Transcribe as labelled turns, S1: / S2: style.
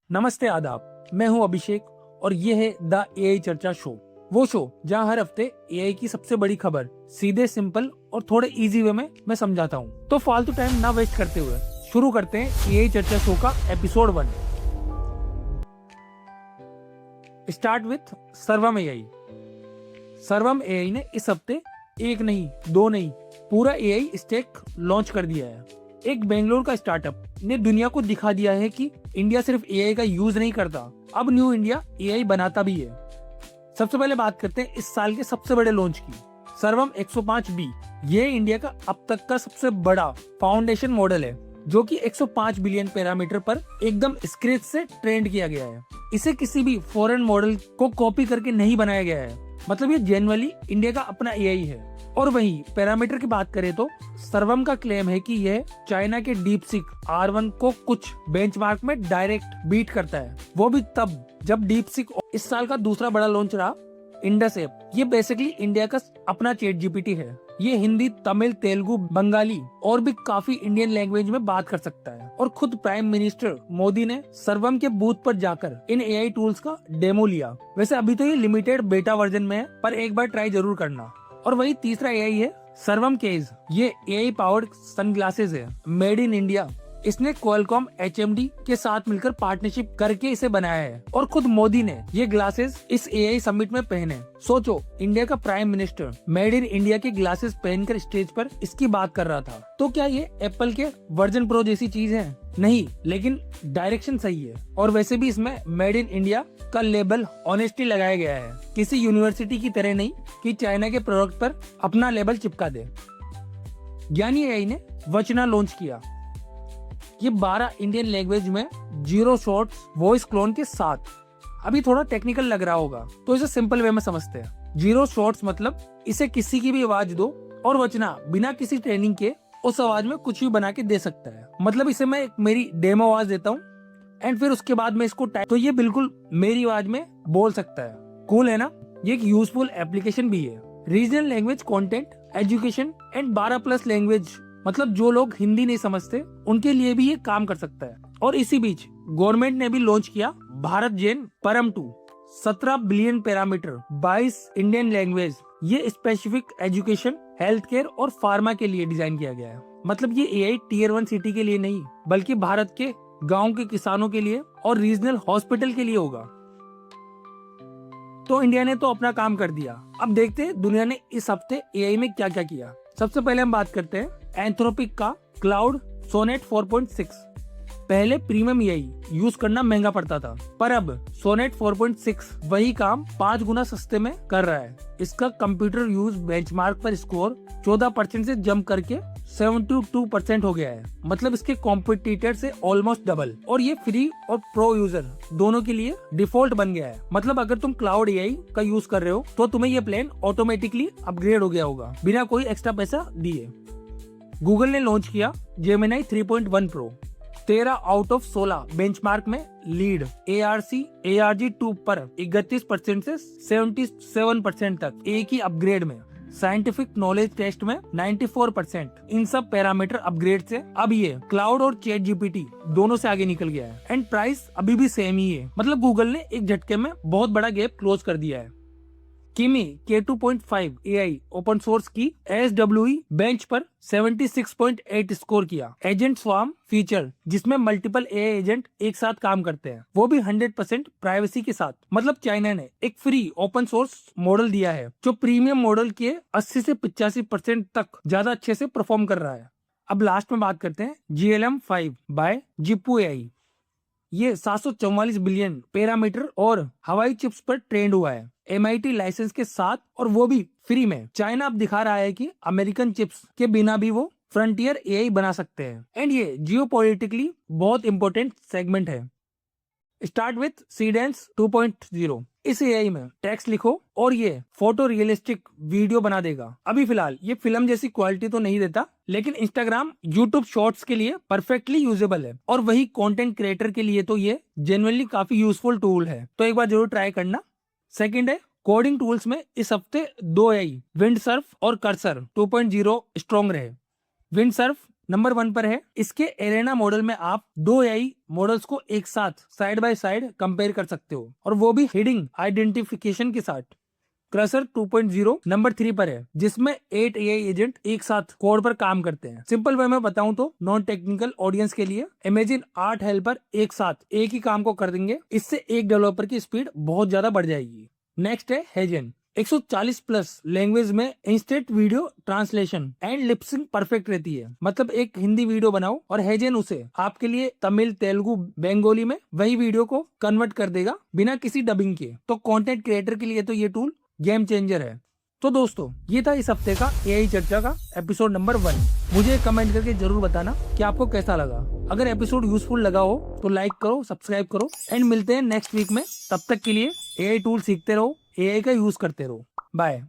S1: नमस्ते आदाब, मैं हूं अभिषेक और ये है द एआई चर्चा शो। वो शो जहां हर हफ्ते एआई की सबसे बड़ी खबर सीधे, सिंपल और थोड़े इजी वे में मैं समझाता हूं। तो फालतू टाइम ना वेस्ट करते हुए शुरू करते हैं एआई चर्चा शो का एपिसोड 1। स्टार्ट विथ सर्वम एआई। सर्वम एआई ने इस हफ्ते एक नहीं, दो नहीं, पूरा एआई स्टैक लॉन्च कर दिया है। एक बेंगलोर का स्टार्टअप ने दुनिया को दिखा दिया है कि इंडिया सिर्फ एआई का यूज नहीं करता, अब न्यू इंडिया एआई बनाता भी है। सबसे पहले बात करते हैं इस साल के सबसे बड़े लॉन्च की, सर्वम 105B। ये इंडिया का अब तक का सबसे बड़ा फाउंडेशन मॉडल है, जो कि 105 बिलियन पैरामीटर पर एकदम स्क्रैच से ट्रेंड किया गया है। इसे किसी भी फॉरेन मॉडल को कॉपी करके नहीं बनाया गया है, मतलब ये जेन्युइनली इंडिया का अपना एआई है। और वहीं पैरामीटर की बात करें तो सर्वम का क्लेम है कि यह चाइना के डीपसीक R1 को कुछ बेंचमार्क में डायरेक्ट बीट करता है, वो भी तब जब डीपसीक इस साल का दूसरा बड़ा लॉन्च रहा इंडस ऐप। ये बेसिकली इंडिया का अपना चैट जीपीटी है। ये हिंदी, तमिल, तेलुगु, बंगाली और भी काफी इंडियन लैंग्वेज में बात कर सकता है। और खुद प्राइम मिनिस्टर मोदी ने सर्वम के बूथ पर जाकर इन एआई टूल्स का डेमो लिया। वैसे अभी तो ये लिमिटेड बेटा वर्जन में है, पर एक बार ट्राई जरूर करना। और वही तीसरा एआई है सर्वम केज। ये एआई पावर्ड सनग्लासेस है, मेड इन इंडिया। इसने क्वालकॉम HMD के साथ मिलकर पार्टनरशिप करके इसे बनाया है और खुद मोदी ने ये ग्लासेस इस एआई समिट में पहने। सोचो, इंडिया का prime minister made in India के ग्लासेस पहनकर स्टेज पर इसकी बात कर रहा था। तो क्या ये एप्पल के वर्जन प्रो जैसी चीज है? नहीं, लेकिन डायरेक्शन सही है। और वैसे भी इसमें मेड इन इंडिया का लेबल ऑनेस्टली लगाया गया है, किसी यूनिवर्सिटी की तरह नहीं कि चाइना के प्रोडक्ट पर अपना लेबल चिपका दे। ज्ञानी एआई ने वचना लॉन्च किया। ये 12 इंडियन लैंग्वेज में 0 शॉर्ट्स वॉइस क्लोन के साथ। अभी थोड़ा टेक्निकल लग रहा होगा, तो इसे सिंपल वे में समझते हैं। 0 शॉर्ट्स मतलब इसे किसी की भी आवाज दो और वचना बिना किसी ट्रेनिंग के उस आवाज में कुछ भी बना के दे सकता है। मतलब इसे मैं एक मेरी डेमो आवाज देता हूँ एंड फिर उसके बाद में इसको टाइप, तो ये बिल्कुल मेरी आवाज में बोल सकता है। कूल है ना? ये एक यूजफुल एप्लीकेशन भी है। Regional language content, education and 12+ language, मतलब जो लोग हिंदी नहीं समझते उनके लिए भी ये काम कर सकता है। और इसी बीच गवर्नमेंट ने भी लॉन्च किया भारत जेन परम 2। 17 बिलियन पैरामीटर, 22 इंडियन लैंग्वेज। ये स्पेसिफिक एजुकेशन, हेल्थ केयर और फार्मा के लिए डिजाइन किया गया है। मतलब ये एआई Tier 1 सिटी के लिए नहीं, बल्कि भारत के गांव के किसानों के लिए और रीजनल हॉस्पिटल के लिए होगा। तो इंडिया ने तो अपना काम कर दिया, अब देखते हैं दुनिया ने इस हफ्ते एआई में क्या क्या किया। सबसे पहले हम बात करते हैं एंथ्रोपिक का क्लाउड सोनेट 4.6। पहले प्रीमियम एआई यूज करना महंगा पड़ता था, पर अब सोनेट 4.6 वही काम 5 गुना सस्ते में कर रहा है। इसका कंप्यूटर यूज बेंचमार्क पर स्कोर 14% से जंप करके 72% हो गया है, मतलब इसके कॉम्पिटिटर से ऑलमोस्ट डबल। और ये फ्री और प्रो यूजर दोनों के लिए डिफॉल्ट बन गया है। मतलब अगर तुम क्लाउड एआई का यूज कर रहे हो तो तुम्हें ये प्लान ऑटोमेटिकली अपग्रेड हो गया होगा, बिना कोई एक्स्ट्रा पैसा दिए। गूगल ने लॉन्च किया Gemini 3.1 pro. 13 out of 16 benchmark में लीड। ARC-ARG2 पर 31% से 77% तक एक ही अपग्रेड में। साइंटिफिक नॉलेज टेस्ट में 94%। इन सब पैरामीटर अपग्रेड से अब ये क्लाउड और चैट जीपीटी दोनों से आगे निकल गया है। एंड प्राइस अभी भी सेम ही है, मतलब गूगल ने एक झटके में बहुत बड़ा गैप क्लोज कर दिया है। किमी K2.5 एआई ओपन सोर्स की SWE बेंच पर 76.8 स्कोर किया। एजेंट स्वार्म फीचर, जिसमें मल्टीपल एआई एजेंट एक साथ काम करते हैं, वो भी 100% प्राइवेसी के साथ। मतलब चाइना ने एक फ्री ओपन सोर्स मॉडल दिया है जो प्रीमियम मॉडल के 80 से 85% तक ज्यादा अच्छे से परफॉर्म कर रहा है। अब लास्ट में बात करते हैं GLM-5 बाय जिप्पू एआई। ये 744 बिलियन पैरामीटर और हवाई चिप्स पर ट्रेंड हुआ है, MIT लाइसेंस के साथ, और वो भी फ्री में। चाइना अब दिखा रहा है कि अमेरिकन चिप्स के बिना भी वो फ्रंटियर एआई बना सकते हैं। एंड ये जियोपॉलिटिकली बहुत इंपॉर्टेंट सेगमेंट है। Start with सीडेंस 2.0। इस एआई में टेक्स्ट लिखो और ये फोटो रियलिस्टिक वीडियो बना देगा। अभी फिलहाल ये फिल्म जैसी क्वालिटी तो नहीं देता, लेकिन इंस्टाग्राम, यूट्यूब शॉर्ट्स के लिए परफेक्टली यूजेबल है। और वही कंटेंट क्रिएटर के लिए तो ये जेन्युइनली काफी यूजफुल टूल है, तो एक बार जरूर ट्राई करना। सेकंड है कोडिंग टूल्स में इस हफ्ते 2 एआई, विंडसर्फ और कर्सर 2.0 स्ट्रॉन्ग रहे। विंडसर्फ नंबर 1 पर है, इसके एरेना मॉडल में आप 2 एआई मॉडल्स को एक साथ साइड बाय साइड कंपेयर कर सकते हो, और वो भी हेडिंग आइडेंटिफिकेशन के साथ। क्रसर 2.0 नंबर 3 पर है, जिसमें 8 एआई एजेंट एक साथ कोड पर काम करते हैं। सिंपल वे में बताऊं तो नॉन टेक्निकल ऑडियंस के लिए इमेजिन 8 हेल्पर एक साथ एक ही काम को कर देंगे। इससे एक डेवलपर की स्पीड बहुत ज्यादा बढ़ जाएगी। नेक्स्ट है हेजन। 140 प्लस लैंग्वेज में instant video translation and lip sync perfect रहती है। मतलब एक हिंदी वीडियो बनाओ और हेजन उसे आपके लिए तमिल, तेलुगु, बंगाली में वही वीडियो को कन्वर्ट कर देगा बिना किसी डबिंग के। तो कंटेंट क्रिएटर के लिए तो ये टूल गेम चेंजर है। तो दोस्तों, ये था इस हफ्ते का एआई चर्चा का एपिसोड नंबर 1। मुझे कमेंट करके जरूर बताना कि आपको कैसा लगा। अगर एपिसोड यूजफुल लगा हो तो लाइक करो, सब्सक्राइब करो, एंड मिलते हैं नेक्स्ट वीक में। तब तक के लिए एआई टूल सीखते रहो, एआई का यूज करते रहो। बाय।